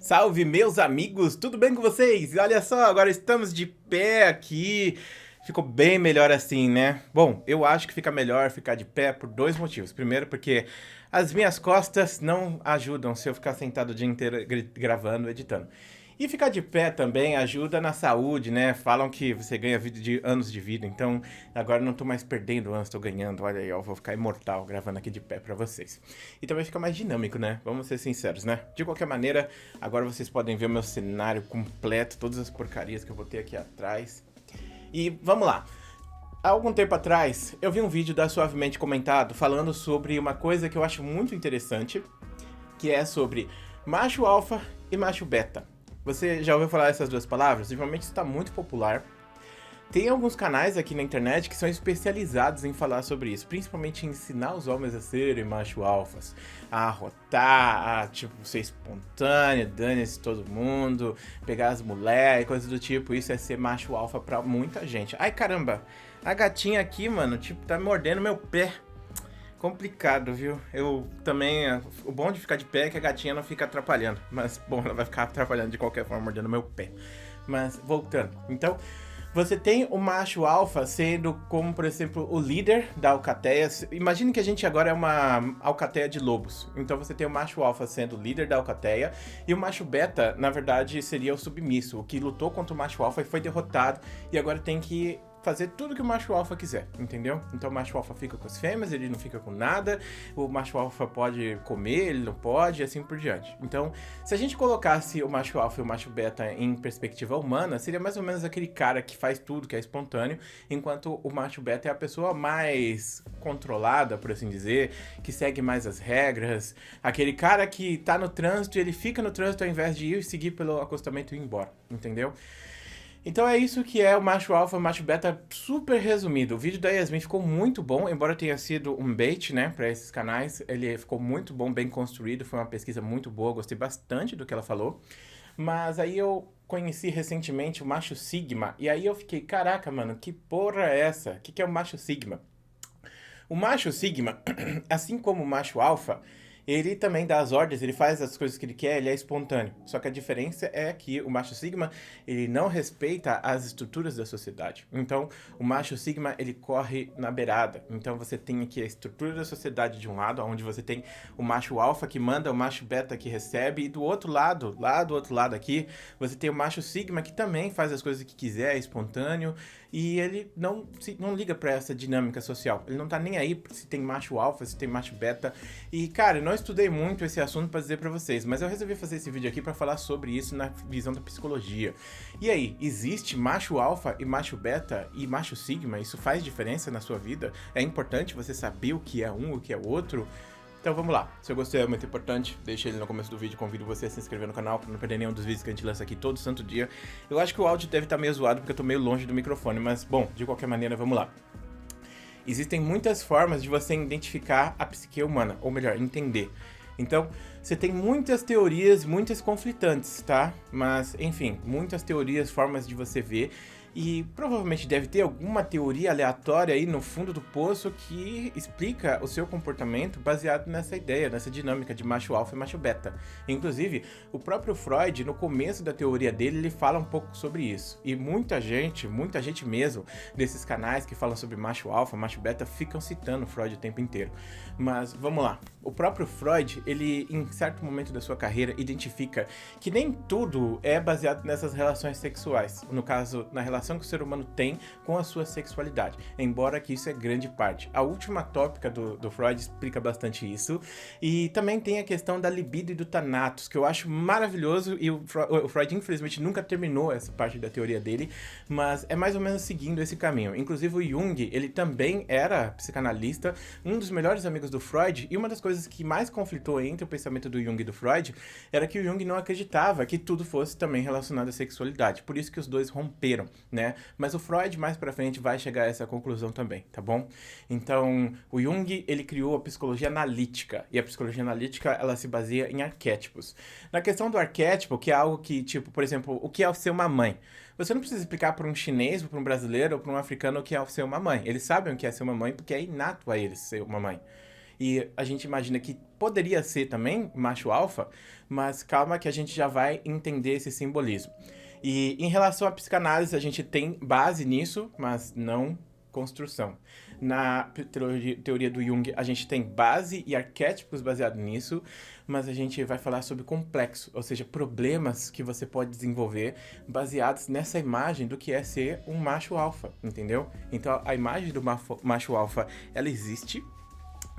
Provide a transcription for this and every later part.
Salve, meus amigos, tudo bem com vocês? Olha só, agora estamos de pé aqui. Ficou bem melhor assim, né? Bom, eu acho que fica melhor ficar de pé por dois motivos. Primeiro, porque as minhas costas não ajudam se eu ficar sentado o dia inteiro gravando, editando. E ficar de pé também ajuda na saúde, né? Falam que você ganha anos de vida, então agora não tô mais perdendo anos, tô ganhando. Olha aí, eu vou ficar imortal gravando aqui de pé pra vocês. E também fica mais dinâmico, né? Vamos ser sinceros, né? De qualquer maneira, agora vocês podem ver o meu cenário completo, todas as porcarias que eu vou ter aqui atrás. E vamos lá. Há algum tempo atrás, eu vi um vídeo da Suavemente Comentado falando sobre uma coisa que eu acho muito interessante, que é sobre macho alfa e macho beta. Você já ouviu falar essas duas palavras? Normalmente isso está muito popular. Tem alguns canais aqui na internet que são especializados em falar sobre isso, principalmente em ensinar os homens a serem macho alfas, a arrotar, a tipo ser espontâneo, dane-se todo mundo, pegar as mulheres, coisas do tipo. Isso é ser macho alfa pra muita gente. Ai caramba, a gatinha aqui, mano, tipo, tá mordendo meu pé. Complicado, viu? Eu também. O bom de ficar de pé é que a gatinha não fica atrapalhando. Mas, bom, ela vai ficar atrapalhando de qualquer forma, mordendo meu pé. Mas, voltando. Então, você tem o macho alfa sendo como, por exemplo, o líder da alcateia. Imagine que a gente agora é uma alcateia de lobos. Então você tem o macho alfa sendo o líder da alcateia. E o macho beta, na verdade, seria o submisso. O que lutou contra o macho alfa e foi derrotado. E agora tem que fazer tudo que o macho alfa quiser, entendeu? Então o macho alfa fica com as fêmeas, ele não fica com nada, o macho alfa pode comer, ele não pode, e assim por diante. Então, se a gente colocasse o macho alfa e o macho beta em perspectiva humana, seria mais ou menos aquele cara que faz tudo, que é espontâneo, enquanto o macho beta é a pessoa mais controlada, por assim dizer, que segue mais as regras, aquele cara que tá no trânsito e ele fica no trânsito ao invés de ir e seguir pelo acostamento e ir embora, entendeu? Então é isso que é o macho alfa e o macho beta super resumido. O vídeo da Yasmin ficou muito bom, embora tenha sido um bait, né, para esses canais. Ele ficou muito bom, bem construído, foi uma pesquisa muito boa, gostei bastante do que ela falou. Mas aí eu conheci recentemente o macho sigma, e aí eu fiquei, caraca, mano, que porra é essa? O que é o macho sigma? O macho sigma, assim como o macho alfa, ele também dá as ordens, ele faz as coisas que ele quer, ele é espontâneo. Só que a diferença é que o macho sigma, ele não respeita as estruturas da sociedade. Então, o macho sigma, ele corre na beirada. Então, você tem aqui a estrutura da sociedade de um lado, onde você tem o macho alfa que manda, o macho beta que recebe, e do outro lado, lá do outro lado aqui, você tem o macho sigma que também faz as coisas que quiser, é espontâneo, e ele não liga pra essa dinâmica social. Ele não tá nem aí se tem macho alfa, se tem macho beta. E, cara, eu não estudei muito esse assunto pra dizer pra vocês, mas eu resolvi fazer esse vídeo aqui pra falar sobre isso na visão da psicologia. E aí, existe macho alfa e macho beta e macho sigma? Isso faz diferença na sua vida? É importante você saber o que é um, o que é o outro? Então vamos lá, se eu gostei é muito importante, deixa ele no começo do vídeo, convido você a se inscrever no canal para não perder nenhum dos vídeos que a gente lança aqui todo santo dia. Eu acho que o áudio deve estar meio zoado porque eu tô meio longe do microfone, mas bom, de qualquer maneira, vamos lá. Existem muitas formas de você identificar a psique humana, ou melhor, entender. Então, você tem muitas teorias, muitas conflitantes, tá? Mas, enfim, muitas teorias, formas de você ver. E provavelmente deve ter alguma teoria aleatória aí no fundo do poço que explica o seu comportamento baseado nessa ideia, nessa dinâmica de macho alfa e macho beta. Inclusive, o próprio Freud, no começo da teoria dele, ele fala um pouco sobre isso. E muita gente mesmo, desses canais que falam sobre macho alfa, macho beta, ficam citando Freud o tempo inteiro. Mas vamos lá. O próprio Freud, ele em certo momento da sua carreira identifica que nem tudo é baseado nessas relações sexuais. No caso, na relação que o ser humano tem com a sua sexualidade, embora que isso é grande parte. A última tópica do Freud explica bastante isso, e também tem a questão da libido e do thanatos, que eu acho maravilhoso, e o Freud infelizmente nunca terminou essa parte da teoria dele, mas é mais ou menos seguindo esse caminho. Inclusive o Jung, ele também era psicanalista, um dos melhores amigos do Freud, e uma das coisas que mais conflitou entre o pensamento do Jung e do Freud era que o Jung não acreditava que tudo fosse também relacionado à sexualidade, por isso que os dois romperam, né? Mas o Freud mais pra frente vai chegar a essa conclusão também, tá bom? Então, o Jung, ele criou a psicologia analítica, e a psicologia analítica, ela se baseia em arquétipos. Na questão do arquétipo, que é algo que, tipo, por exemplo, o que é ser uma mãe? Você não precisa explicar para um chinês, para um brasileiro ou para um africano o que é ser uma mãe. Eles sabem o que é ser uma mãe porque é inato a eles ser uma mãe. E a gente imagina que poderia ser também macho alfa, mas calma que a gente já vai entender esse simbolismo. E em relação à psicanálise, a gente tem base nisso, mas não construção. Na teoria do Jung, a gente tem base e arquétipos baseados nisso, mas a gente vai falar sobre complexo, ou seja, problemas que você pode desenvolver baseados nessa imagem do que é ser um macho alfa, entendeu? Então, a imagem do macho alfa, ela existe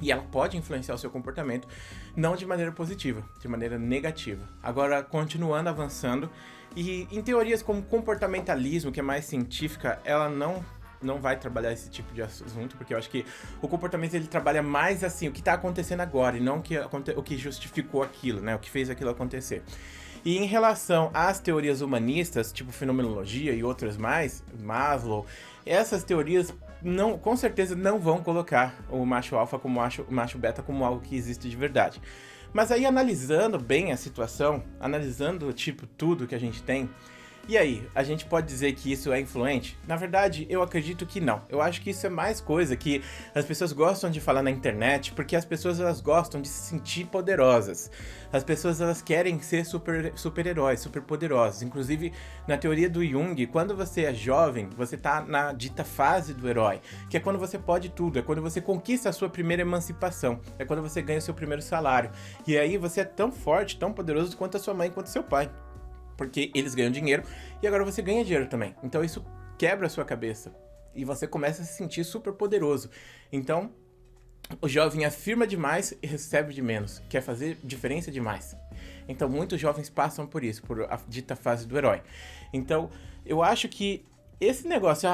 e ela pode influenciar o seu comportamento, não de maneira positiva, de maneira negativa. Agora, continuando avançando, e em teorias como comportamentalismo, que é mais científica, ela não vai trabalhar esse tipo de assunto, porque eu acho que o comportamento ele trabalha mais assim, o que está acontecendo agora, e não o que justificou aquilo, né? O que fez aquilo acontecer. E em relação às teorias humanistas, tipo fenomenologia e outras mais, Maslow, essas teorias com certeza não vão colocar o macho alfa como macho beta como algo que existe de verdade. Mas aí analisando bem a situação, analisando tipo tudo que a gente tem, e aí, a gente pode dizer que isso é influente? Na verdade, eu acredito que não. Eu acho que isso é mais coisa que as pessoas gostam de falar na internet, porque as pessoas elas gostam de se sentir poderosas. As pessoas elas querem ser super-heróis, super poderosos. Inclusive, na teoria do Jung, quando você é jovem, você tá na dita fase do herói, que é quando você pode tudo, é quando você conquista a sua primeira emancipação, é quando você ganha o seu primeiro salário. E aí você é tão forte, tão poderoso quanto a sua mãe, quanto seu pai. Porque eles ganham dinheiro e agora você ganha dinheiro também. Então isso quebra a sua cabeça e você começa a se sentir super poderoso. Então o jovem afirma demais e recebe de menos, quer fazer diferença demais. Então muitos jovens passam por isso, por a dita fase do herói. Então eu acho que esse negócio,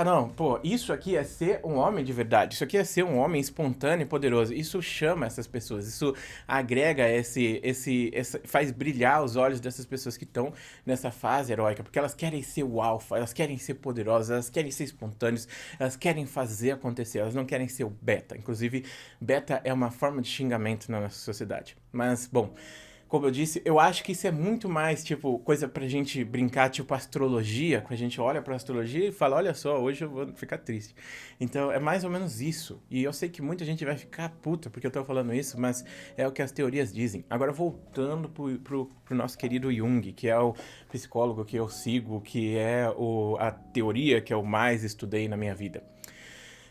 isso aqui é ser um homem de verdade, isso aqui é ser um homem espontâneo e poderoso, isso chama essas pessoas, isso agrega faz brilhar os olhos dessas pessoas que estão nessa fase heróica, porque elas querem ser o alfa, elas querem ser poderosas, elas querem ser espontâneos, elas querem fazer acontecer, elas não querem ser o beta. Inclusive, beta é uma forma de xingamento na nossa sociedade. Mas, bom, como eu disse, eu acho que isso é muito mais, tipo, coisa pra gente brincar, tipo, astrologia, que a gente olha pra astrologia e fala, olha só, hoje eu vou ficar triste. Então, é mais ou menos isso. E eu sei que muita gente vai ficar puta porque eu tô falando isso, mas é o que as teorias dizem. Agora, voltando pro nosso querido Jung, que é o psicólogo que eu sigo, que é a teoria que eu mais estudei na minha vida.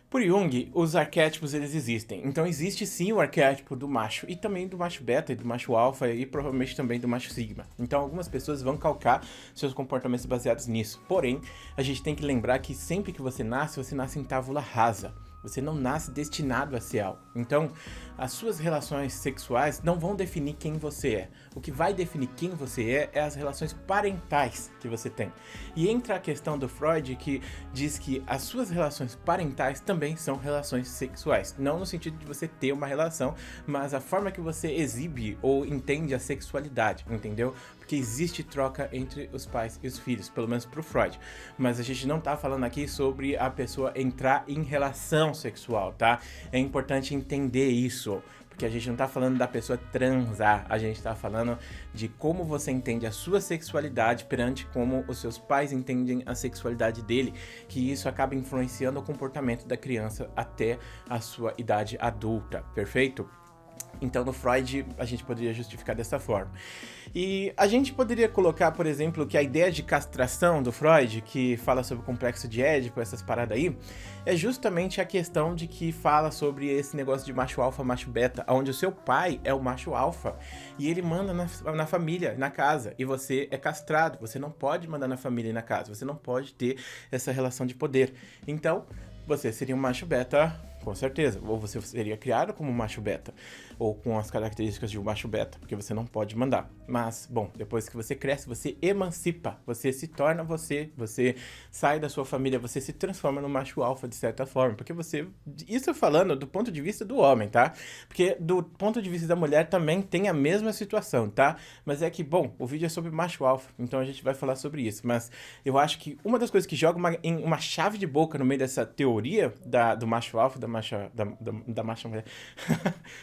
Por Jung, os arquétipos eles existem. Então existe sim o arquétipo do macho e também do macho beta e do macho alfa e provavelmente também do macho sigma. Então algumas pessoas vão calcar seus comportamentos baseados nisso. Porém, a gente tem que lembrar que sempre que você nasce em tábula rasa. Você não nasce destinado a ser algo. Então, as suas relações sexuais não vão definir quem você é. O que vai definir quem você é as relações parentais que você tem. E entra a questão do Freud que diz que as suas relações parentais também são relações sexuais. Não no sentido de você ter uma relação, mas a forma que você exibe ou entende a sexualidade, entendeu? Porque existe troca entre os pais e os filhos, pelo menos pro Freud. Mas a gente não tá falando aqui sobre a pessoa entrar em relação sexual, tá? É importante entender isso, porque a gente não tá falando da pessoa transar, a gente tá falando de como você entende a sua sexualidade perante como os seus pais entendem a sexualidade dele, que isso acaba influenciando o comportamento da criança até a sua idade adulta, perfeito? Então, no Freud, a gente poderia justificar dessa forma. E a gente poderia colocar, por exemplo, que a ideia de castração do Freud, que fala sobre o complexo de Édipo, essas paradas aí, é justamente a questão de que fala sobre esse negócio de macho alfa, macho beta, onde o seu pai é o macho alfa e ele manda na família, na casa, e você é castrado, você não pode mandar na família e na casa, você não pode ter essa relação de poder. Então, você seria um macho beta, com certeza, ou você seria criado como um macho beta, ou com as características de um macho beta, porque você não pode mandar. Mas, bom, depois que você cresce, você emancipa, você se torna você sai da sua família, você se transforma no macho alfa de certa forma, porque você, isso falando do ponto de vista do homem, tá? Porque do ponto de vista da mulher também tem a mesma situação, tá? Mas é que, bom, o vídeo é sobre macho alfa, então a gente vai falar sobre isso, mas eu acho que uma das coisas que joga uma chave de boca no meio dessa teoria do macho alfa, da da macho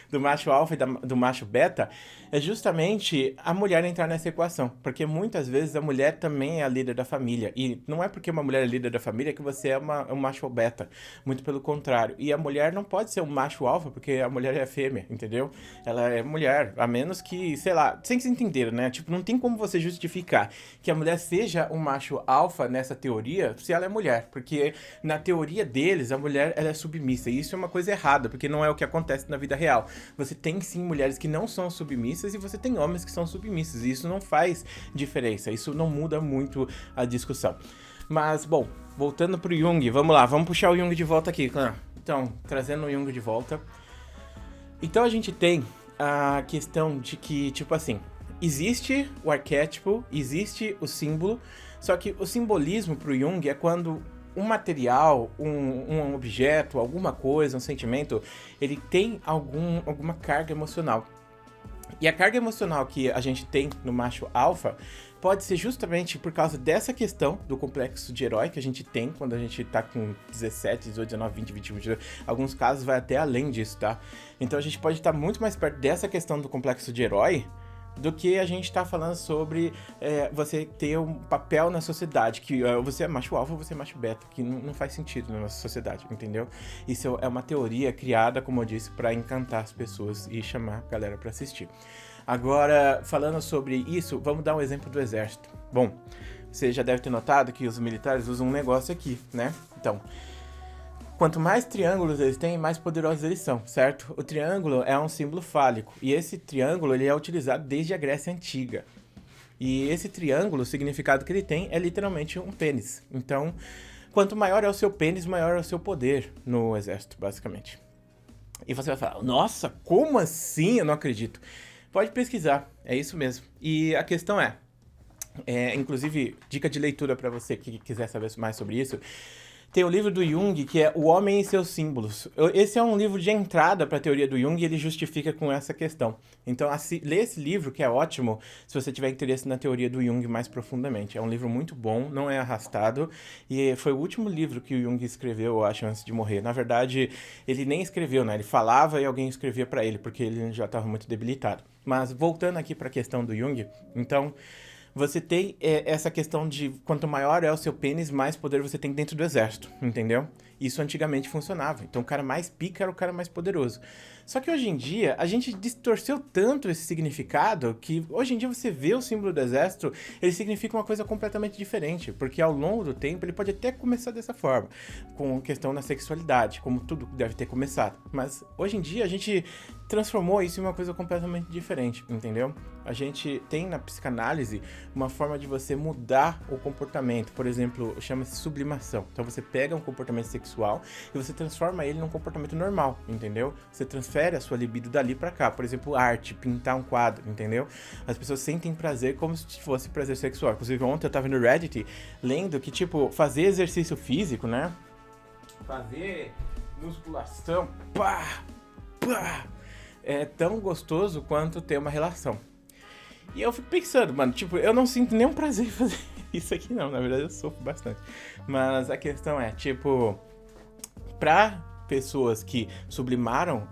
do macho alfa e do macho beta, é justamente a mulher entrar nessa equação. Porque muitas vezes a mulher também é a líder da família. E não é porque uma mulher é líder da família que você é um macho beta. Muito pelo contrário. E a mulher não pode ser um macho alfa porque a mulher é fêmea, entendeu? Ela é mulher, a menos que, sei lá, sem que se entender, né? Tipo, não tem como você justificar que a mulher seja um macho alfa nessa teoria se ela é mulher. Porque na teoria deles, a mulher ela é submissa. E isso é uma coisa errada, porque não é o que acontece na vida real. Você tem sim mulheres que não são submissas e você tem homens que são submissos. E isso não faz diferença. Isso não muda muito a discussão. Mas, bom, voltando pro Jung, vamos lá, vamos puxar o Jung de volta aqui. Então, trazendo o Jung de volta. Então a gente tem a questão de que, tipo assim, existe o arquétipo, existe o símbolo, só que o simbolismo pro Jung é quando um material, um objeto, alguma coisa, um sentimento, ele tem alguma carga emocional. E a carga emocional que a gente tem no macho alfa pode ser justamente por causa dessa questão do complexo de herói que a gente tem quando a gente tá com 17, 18, 19, 20, 21, 22. Alguns casos vai até além disso, tá? Então a gente pode estar muito mais perto dessa questão do complexo de herói do que a gente tá falando sobre você ter um papel na sociedade, que você é macho alfa ou você é macho beta, que não faz sentido na nossa sociedade, entendeu? Isso é uma teoria criada, como eu disse, para encantar as pessoas e chamar a galera para assistir. Agora, falando sobre isso, vamos dar um exemplo do exército. Bom, você já deve ter notado que os militares usam um negócio aqui, né? Então, quanto mais triângulos eles têm, mais poderosos eles são, certo? O triângulo é um símbolo fálico, e esse triângulo ele é utilizado desde a Grécia Antiga. E esse triângulo, o significado que ele tem é literalmente um pênis. Então, quanto maior é o seu pênis, maior é o seu poder no exército, basicamente. E você vai falar, nossa, como assim? Eu não acredito. Pode pesquisar, é isso mesmo. E a questão inclusive, dica de leitura para você que quiser saber mais sobre isso, tem o livro do Jung, que é O Homem e Seus Símbolos. Esse é um livro de entrada para a teoria do Jung e ele justifica com essa questão. Então, lê esse livro, que é ótimo, se você tiver interesse na teoria do Jung mais profundamente. É um livro muito bom, não é arrastado, e foi o último livro que o Jung escreveu, eu acho, antes de morrer. Na verdade, ele nem escreveu, né? Ele falava e alguém escrevia para ele, porque ele já estava muito debilitado. Mas, voltando aqui para a questão do Jung, então... Você tem essa questão de quanto maior é o seu pênis, mais poder você tem dentro do exército, entendeu? Isso antigamente funcionava. Então o cara mais pica era o cara mais poderoso. Só que hoje em dia, a gente distorceu tanto esse significado que hoje em dia você vê o símbolo do exército, ele significa uma coisa completamente diferente. Porque ao longo do tempo ele pode até começar dessa forma, com questão da sexualidade, como tudo deve ter começado. Mas hoje em dia a gente transformou isso em uma coisa completamente diferente, entendeu? A gente tem na psicanálise uma forma de você mudar o comportamento. Por exemplo, chama-se sublimação. Então você pega um comportamento sexual e você transforma ele num comportamento normal, entendeu? Você transfere a sua libido dali pra cá. Por exemplo, arte, pintar um quadro, entendeu? As pessoas sentem prazer como se fosse prazer sexual. Inclusive, ontem eu tava no Reddit lendo que, tipo, fazer exercício físico, né? Fazer musculação, pá, é tão gostoso quanto ter uma relação. E eu fico pensando, mano, tipo, eu não sinto nenhum prazer em fazer isso aqui não, na verdade eu sofro bastante. Mas a questão é, tipo, pra pessoas que sublimaram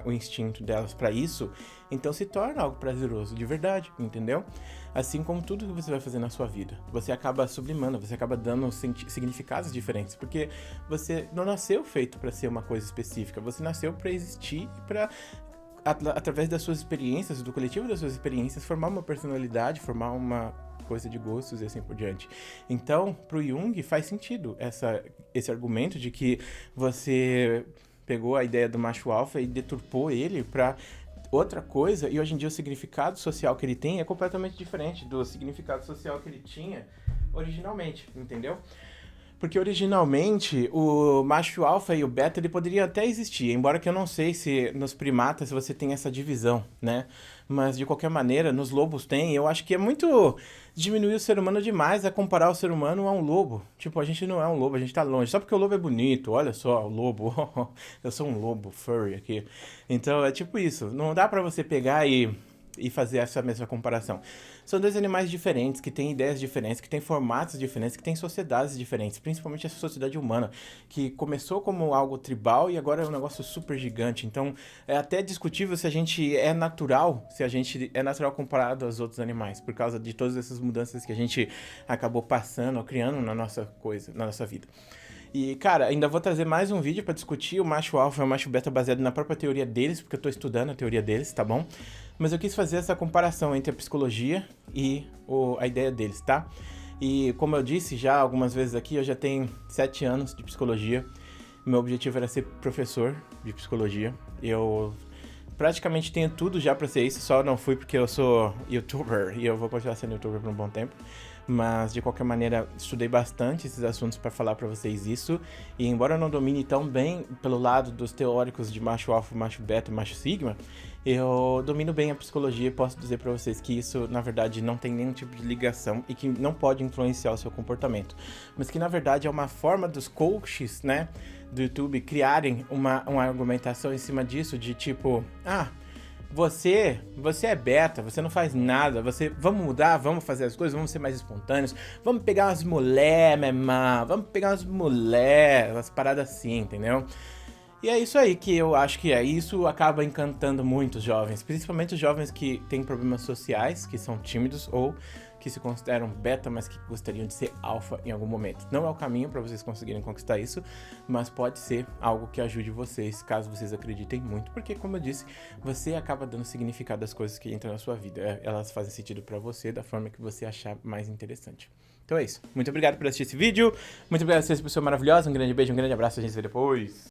o instinto delas pra isso, então se torna algo prazeroso de verdade, entendeu? Assim como tudo que você vai fazer na sua vida, você acaba sublimando, você acaba dando significados diferentes, porque você não nasceu feito pra ser uma coisa específica, você nasceu pra existir e pra através das suas experiências, do coletivo das suas experiências, formar uma personalidade, formar uma coisa de gostos e assim por diante. Então, pro Jung faz sentido esse argumento de que você pegou a ideia do macho alfa e deturpou ele pra outra coisa, e hoje em dia o significado social que ele tem é completamente diferente do significado social que ele tinha originalmente, entendeu? Porque originalmente o macho alfa e o beta ele poderia até existir, embora que eu não sei se nos primatas você tem essa divisão, né? Mas de qualquer maneira, nos lobos tem, eu acho que é muito diminuir o ser humano demais a comparar o ser humano a um lobo. Tipo, a gente não é um lobo, a gente tá longe. Só porque o lobo é bonito, olha só, o lobo, eu sou um lobo furry aqui. Então é tipo isso, não dá pra você pegar e e fazer essa mesma comparação. São dois animais diferentes, que têm ideias diferentes, que têm formatos diferentes, que têm sociedades diferentes, principalmente essa sociedade humana, que começou como algo tribal e agora é um negócio super gigante. Então, é até discutível se a gente é natural, se a gente é natural comparado aos outros animais, por causa de todas essas mudanças que a gente acabou passando, criando na nossa coisa, na nossa vida. E, cara, ainda vou trazer mais um vídeo pra discutir o macho alfa e o macho beta baseado na própria teoria deles, porque eu tô estudando a teoria deles, tá bom? Mas eu quis fazer essa comparação entre a psicologia e a ideia deles, tá? E como eu disse já algumas vezes aqui, eu já tenho 7 anos de psicologia. Meu objetivo era ser professor de psicologia. Eu praticamente tenho tudo já pra ser isso, só não fui porque eu sou youtuber e eu vou continuar sendo youtuber por um bom tempo. Mas, de qualquer maneira, estudei bastante esses assuntos para falar para vocês isso. E embora eu não domine tão bem pelo lado dos teóricos de macho alfa, macho beta e macho sigma, eu domino bem a psicologia e posso dizer para vocês que isso, na verdade, não tem nenhum tipo de ligação e que não pode influenciar o seu comportamento. Mas que, na verdade, é uma forma dos coaches, né, do YouTube criarem uma argumentação em cima disso, de tipo, você é beta, você não faz nada, vamos mudar, vamos fazer as coisas, vamos ser mais espontâneos, vamos pegar umas mulher, umas paradas assim, entendeu? E é isso aí que eu acho que isso acaba encantando muitos jovens, principalmente os jovens que têm problemas sociais, que são tímidos ou que se consideram beta, mas que gostariam de ser alfa em algum momento. Não é o caminho para vocês conseguirem conquistar isso, mas pode ser algo que ajude vocês, caso vocês acreditem muito, porque, como eu disse, você acaba dando significado às coisas que entram na sua vida. Elas fazem sentido para você da forma que você achar mais interessante. Então é isso. Muito obrigado por assistir esse vídeo. Muito obrigado por ser uma pessoa maravilhosa. Um grande beijo, um grande abraço. A gente se vê depois.